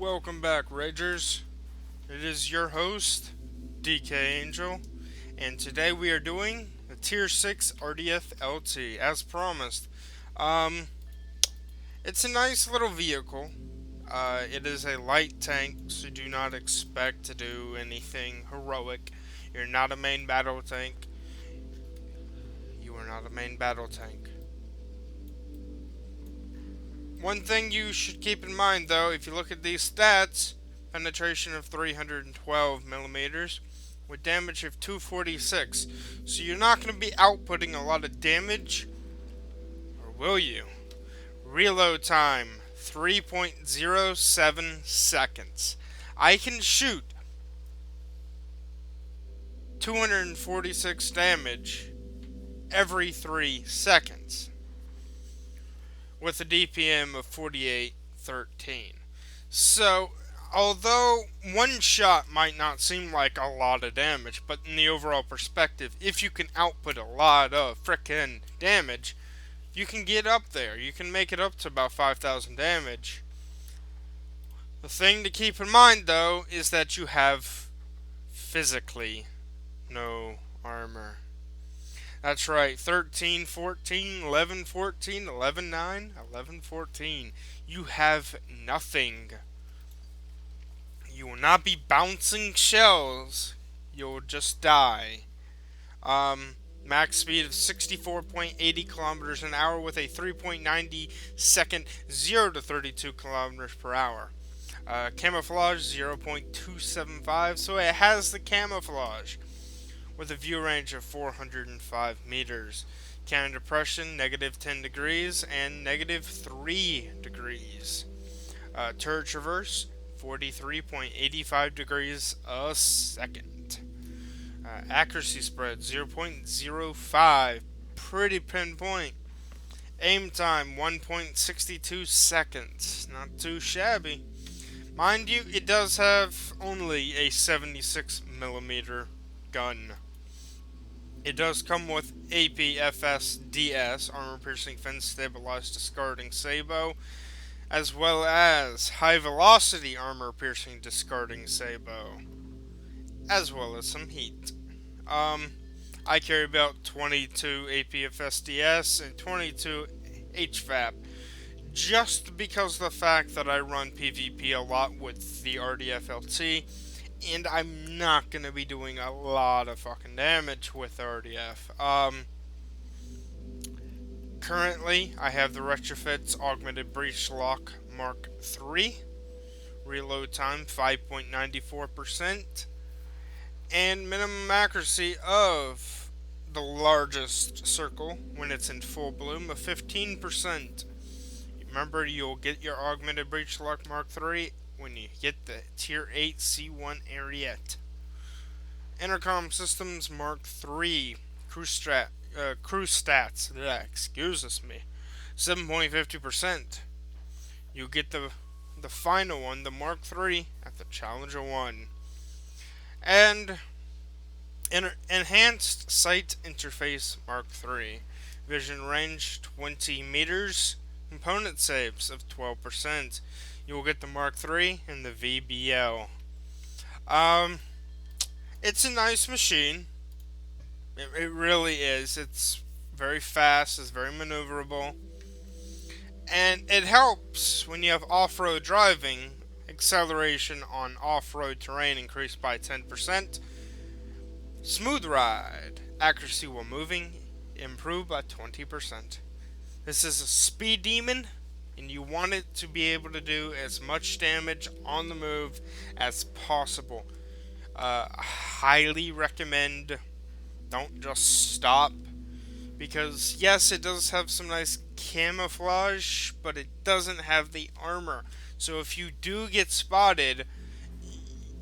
Welcome back, Ragers. It is your host, DKAngel, and today we are doing a Tier 6 RDF LT, as promised. Um, it's a nice little vehicle. It is a light tank, so do not expect to do anything heroic. You're not a main battle tank. You are not a main battle tank. One thing you should keep in mind, though, if you look at these stats, penetration of 312 millimeters with damage of 246. So you're not going to be outputting a lot of damage, or will you? Reload time 3.07 seconds. I can shoot 246 damage every 3 seconds with a DPM of 4813. So, although one shot might not seem like a lot of damage, but in the overall perspective, if you can output a lot of frickin' damage, you can get up there. You can make it up to about 5,000 damage. The thing to keep in mind, though, is that you have physically no armor. That's right, 13, 14, 11, 14, 11, 9, 11, 14. You have nothing. You will not be bouncing shells. You'll just die. Max speed of 64.80 kilometers an hour with a 3.90 second 0 to 32 kilometers per hour. Camouflage 0.275, so it has the camouflage with a view range of 405 meters. Cannon depression, negative 10 degrees and negative 3 degrees. Turret traverse, 43.85 degrees a second. Accuracy spread, 0.05, pretty pinpoint. Aim time, 1.62 seconds, not too shabby. Mind you, it does have only a 76 millimeter gun. It does come with APFS-DS, armor-piercing fence stabilized discarding sabot, as well as high-velocity armor-piercing discarding sabot, as well as some heat. I carry about 22 APFS-DS and 22 HVAP, just because of the fact that I run PvP a lot with the RDF LT, and I'm not going to be doing a lot of fucking damage with RDF. Currently, I have the Retrofit's Augmented Breach Lock Mark III. Reload time 5.94%. And minimum accuracy of the largest circle when it's in full bloom of 15%. Remember, you'll get your Augmented Breach Lock Mark III when you get the Tier 8 C1 Ariete. Intercom Systems Mark III. Crew stats. Excuse me. 7.50%. You get the final one, the Mark III, at the Challenger 1. And Enhanced Sight Interface Mark III. Vision range 20 meters. Component saves of 12%. You will get the Mark III and the VBL. It's a nice machine. It really is. It's very fast. It's very maneuverable. And it helps when you have off-road driving. Acceleration on off-road terrain increased by 10%. Smooth ride. Accuracy while moving improved by 20%. This is a speed demon, and you want it to be able to do as much damage on the move as possible. Highly recommend don't just stop, because yes, it does have some nice camouflage, but it doesn't have the armor. So if you do get spotted,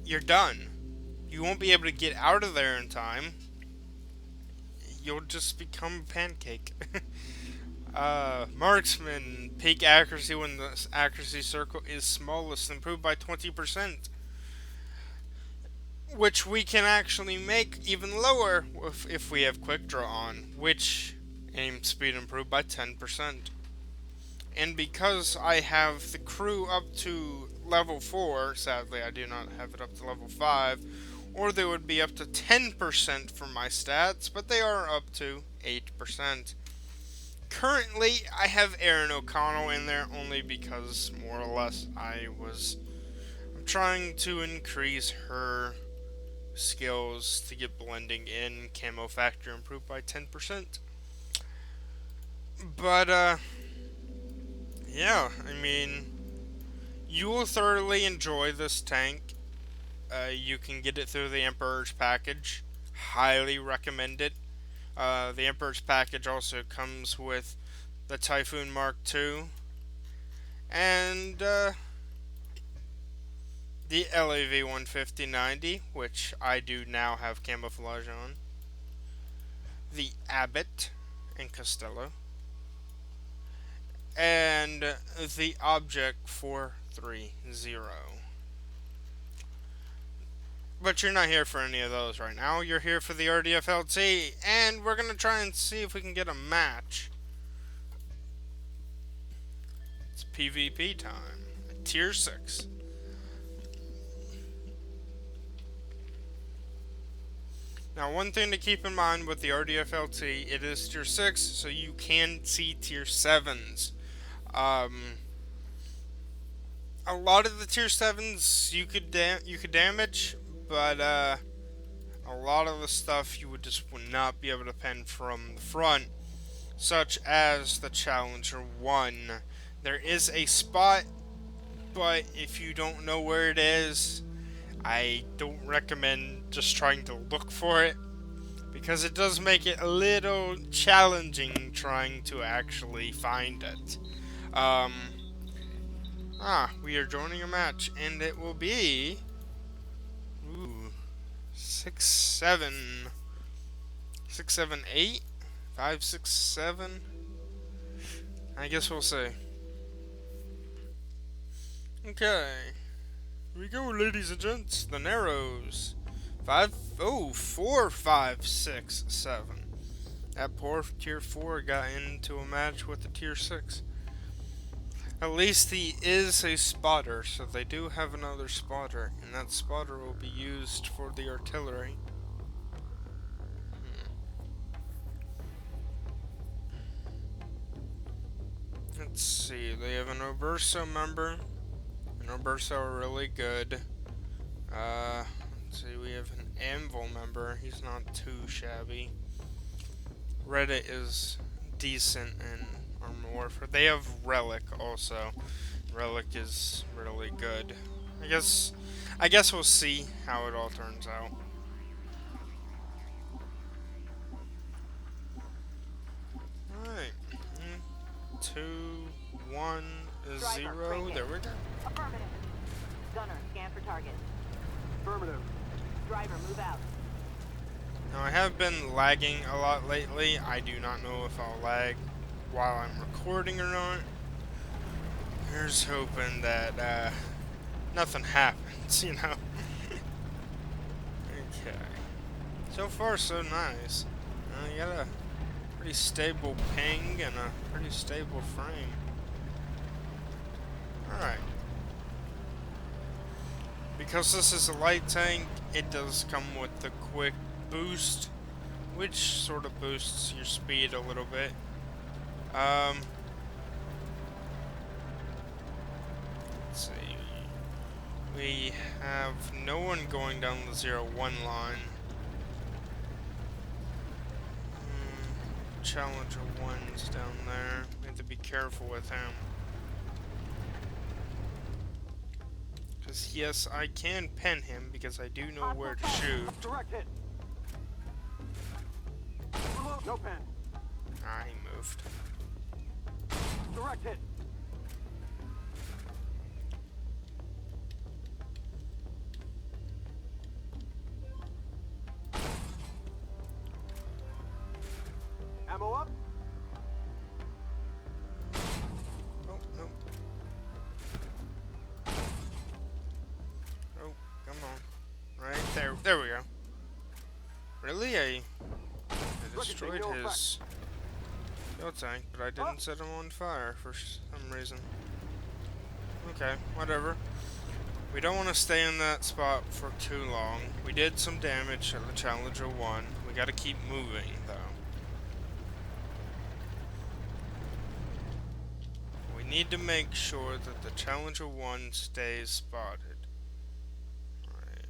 you're done. You won't be able to get out of there in time. You'll just become a pancake. Marksman, peak accuracy when the accuracy circle is smallest, improved by 20%. Which we can actually make even lower if we have quick draw on, which aim speed improved by 10%. And because I have the crew up to level 4. Sadly, I do not have it up to level 5. Or they would be up to 10% for my stats, but they are up to 8%. Currently, I have Erin O'Connell in there only because, more or less, I'm trying to increase her skills to get blending in, camo factor improved by 10%. But, yeah, I mean, you will thoroughly enjoy this tank. You can get it through the Emperor's package. Highly recommend it. The Emperor's package also comes with the Typhoon Mark II and the LAV 150-90, which I do now have camouflage on. The Abbott and Costello. And the Object 430. But you're not here for any of those right now. You're here for the RDF LT, and we're going to try and see if we can get a match. It's PvP time. Tier 6. Now, one thing to keep in mind with the RDF LT, it is Tier 6, so you can see Tier 7s. A lot of the Tier 7s you could damage, but a lot of the stuff you would not be able to pen from the front, such as the Challenger 1. There is a spot, but if you don't know where it is, I don't recommend just trying to look for it, because it does make it a little challenging trying to actually find it. We are joining a match, and it will be 6, 7, 6, 7, 8, 5, 6, 7. I guess we'll see. Okay, here we go, ladies and gents. The Narrows. 4, 5, 6, 7. That poor Tier 4 got into a match with the Tier 6. At least he is a spotter, so they do have another spotter, and that spotter will be used for the artillery. Let's see, they have an Oberso member, and Oberso are really good. Let's see, we have an Anvil member, he's not too shabby. Reddit is decent and Armor Warfare. They have Relic also. Relic is really good. I guess we'll see how it all turns out. Alright. 2, 1, 0. There we go. Affirmative. Gunner, scan for target. Affirmative. Driver, move out. Now, I have been lagging a lot lately. I do not know if I'll lag while I'm recording or not. Here's hoping that nothing happens, you know. Okay. So far, so nice. You got a pretty stable ping and a pretty stable frame. Alright. Because this is a light tank, it does come with the quick boost, which sort of boosts your speed a little bit. Let's see. We have no one going down the 0-1 line. Challenger 1's down there. We have to be careful with him. Because, yes, I can pen him because I do know where to shoot. Direct hit. No pen. He moved. Direct hit. Ammo up. Oh, no. Oh, come on. Right there. There we go. Really? I destroyed his fuel tank, but I didn't set him on fire for some reason. Okay, whatever. We don't want to stay in that spot for too long. We did some damage at the Challenger 1. We gotta keep moving, though. We need to make sure that the Challenger 1 stays spotted. Alright.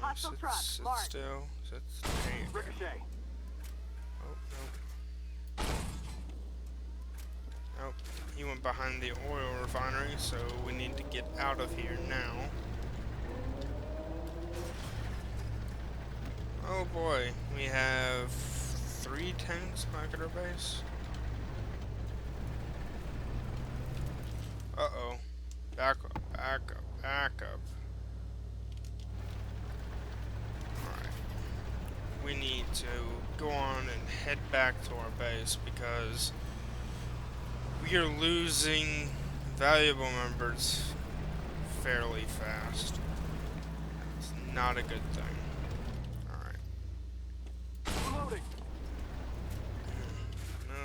Hostile truck, Sit marked. still. Sit still. Ricochet. Oh, no. Nope. He went behind the oil refinery, so we need to get out of here now. Oh boy, we have 3 tanks back at our base. Uh-oh. Back up, back up, back up. Alright. We need to go on and head back to our base because we are losing valuable members fairly fast. It's not a good thing. Alright. Reloading.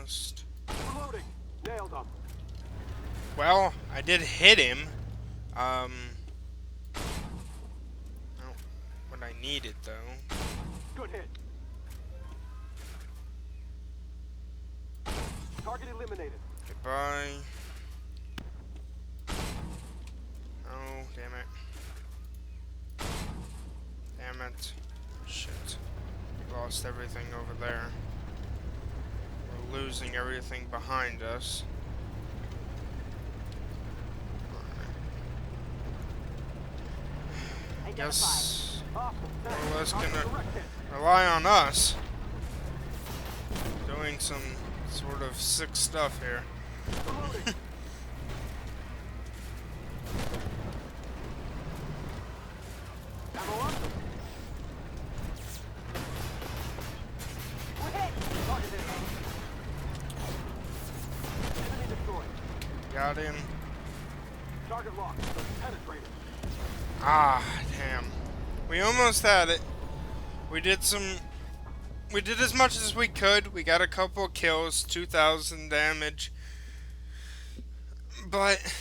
Missed. Reloading. Nailed him. Well, I did hit him. Not what I needed, though. Good hit. Target eliminated. Goodbye. Oh, damn it. Damn it. Shit. Lost everything over there. We're losing everything behind us. Guess Awesome. well, that's Target gonna directed. rely on us doing some sort of sick stuff here. Reloading. Ammo up. We're hit. Target hit. Enemy destroyed. Got him. Target locked. Penetrated. Ah, damn. We almost had it. We did as much as we could. We got a couple of kills, 2,000 damage. But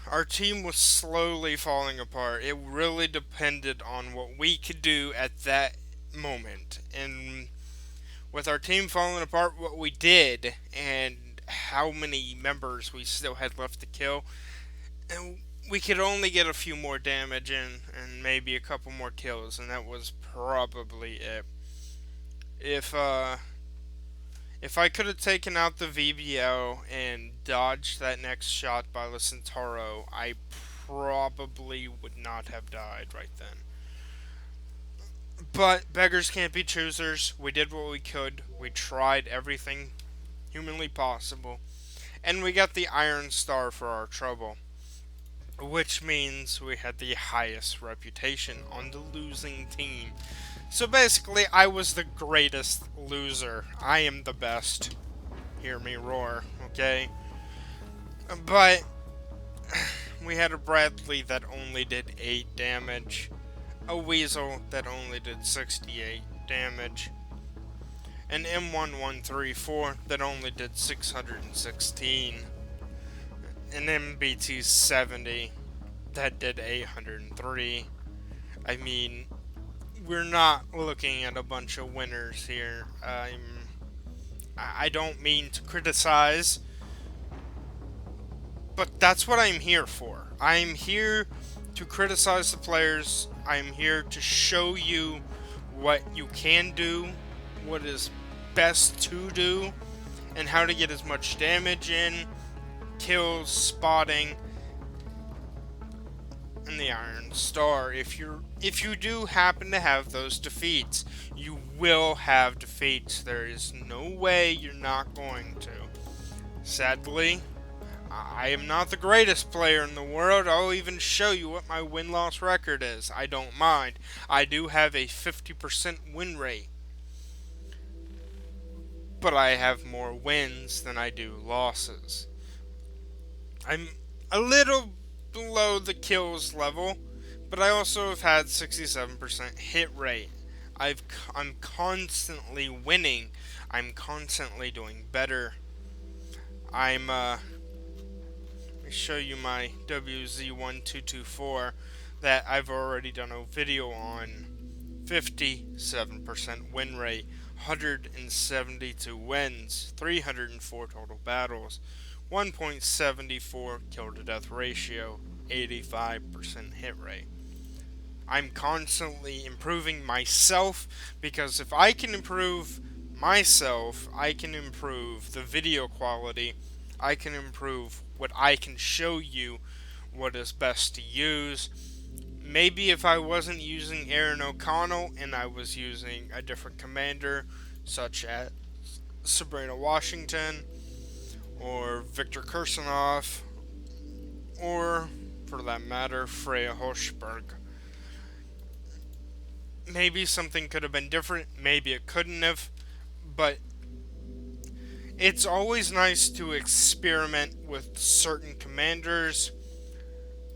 our team was slowly falling apart. It really depended on what we could do at that moment. And with our team falling apart, what we did and how many members we still had left to kill, and we could only get a few more damage in and maybe a couple more kills, and that was probably it. If I could have taken out the VBO and dodged that next shot by the Centauro, I probably would not have died right then. But beggars can't be choosers. We did what we could. We tried everything humanly possible. And we got the Iron Star for our trouble. Which means we had the highest reputation on the losing team. So basically, I was the greatest loser. I am the best. Hear me roar, okay? But we had a Bradley that only did 8 damage, a Weasel that only did 68 damage, an M1134 that only did 616, an MBT 70 that did 803. I mean, we're not looking at a bunch of winners here. I don't mean to criticize, but that's what I'm here for. I'm here to criticize the players. I'm here to show you what you can do, what is best to do, and how to get as much damage in, kills, spotting, and the Iron Star. If you do happen to have those defeats, you will have defeats. There is no way you're not going to. Sadly, I am not the greatest player in the world. I'll even show you what my win-loss record is. I don't mind. I do have a 50% win rate. But I have more wins than I do losses. I'm a little below the kills level, but I also have had 67% hit rate. I'm constantly winning. I'm constantly doing better. We show you my WZ1224 that I've already done a video on. 57% win rate, 172 wins, 304 total battles, 1.74 kill to death ratio, 85% hit rate. I'm constantly improving myself, because if I can improve myself, I can improve the video quality, I can improve what I can show you, what is best to use. Maybe if I wasn't using Aaron O'Connell and I was using a different commander, such as Sabrina Washington, or Victor Kirsanov, or, for that matter, Freya Hochberg. Maybe something could have been different, maybe it couldn't have, but it's always nice to experiment with certain commanders,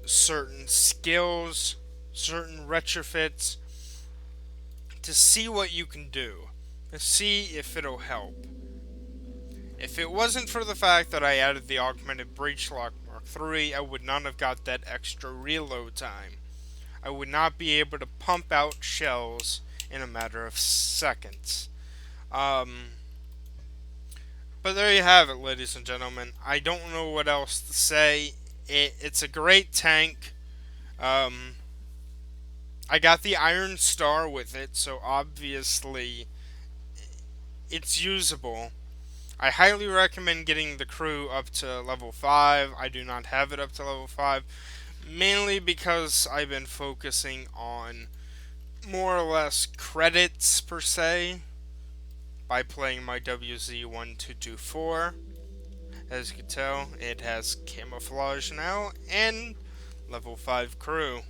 certain skills, certain retrofits, to see what you can do, to see if it'll help. If it wasn't for the fact that I added the Augmented Breachlock Mark III, I would not have got that extra reload time. I would not be able to pump out shells in a matter of seconds. But there you have it, ladies and gentlemen. I don't know what else to say. It's a great tank. I got the Iron Star with it, so obviously it's usable. I highly recommend getting the crew up to level 5. I do not have it up to level 5, mainly because I've been focusing on more or less credits per se by playing my WZ1224. As you can tell, it has camouflage now and level 5 crew.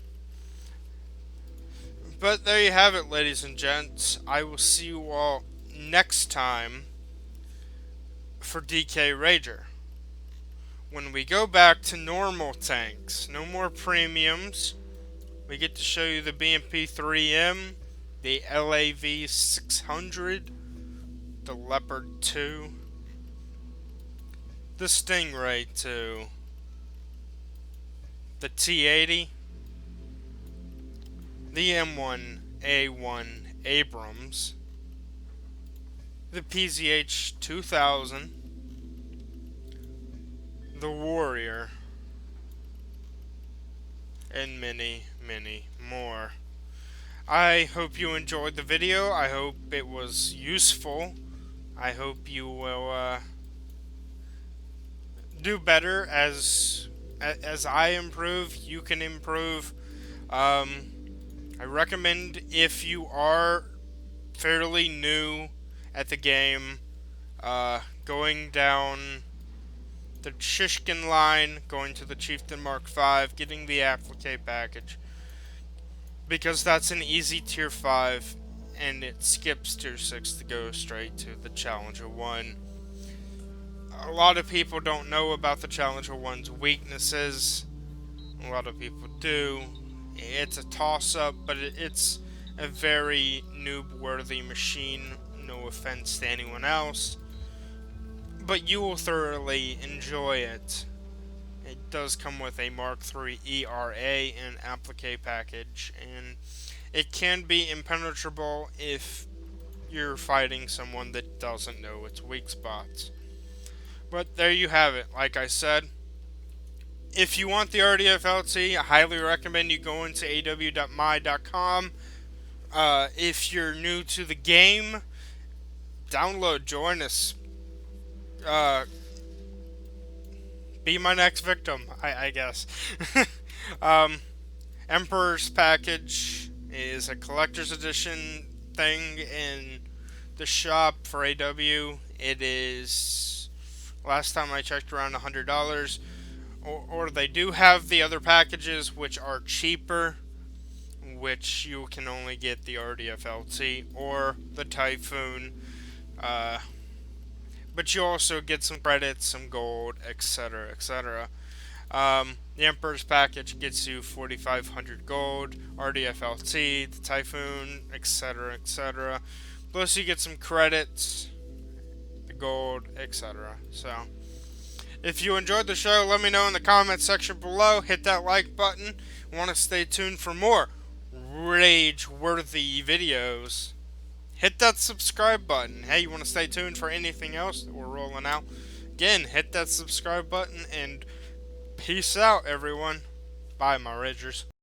But there you have it, ladies and gents. I will see you all next time for DKRager, when we go back to normal tanks. No more premiums. We get to show you the BMP-3M, the LAV-600, the Leopard 2, the Stingray 2, the T-80, the M1A1 Abrams, the PZH-2000, the Warrior, and many, many more. I hope you enjoyed the video. I hope it was useful. I hope you will do better as I improve. You can improve. I recommend, if you are fairly new at the game, going down the Shishkin line, going to the Chieftain Mark V, getting the applique package, because that's an easy tier 5, and it skips tier 6 to go straight to the Challenger 1. A lot of people don't know about the Challenger 1's weaknesses. A lot of people do. It's a toss-up, but it's a very noob-worthy machine. No offense to anyone else, but you will thoroughly enjoy it. It does come with a Mark III ERA and applique package, and it can be impenetrable if you're fighting someone that doesn't know its weak spots. But there you have it. Like I said, if you want the RDF LT, I highly recommend you go into aw.my.com. If you're new to the game, download, join us. Be my next victim, I guess. Emperor's Package is a collector's edition thing in the shop for AW. It is, last time I checked, around $100. Or they do have the other packages, which are cheaper, which you can only get the RDF LT or the Typhoon. But you also get some credits, some gold, etc., etc. The Emperor's Package gets you 4,500 gold, RDF LT, the Typhoon, etc., etc. Plus you get some credits, the gold, etc. So, If you enjoyed the show, let me know in the comments section below. Hit that like button. Want to stay tuned for more rage-worthy videos? Hit that subscribe button. Hey, you want to stay tuned for anything else that we're rolling out? Again, hit that subscribe button and peace out, everyone. Bye, my Ragers.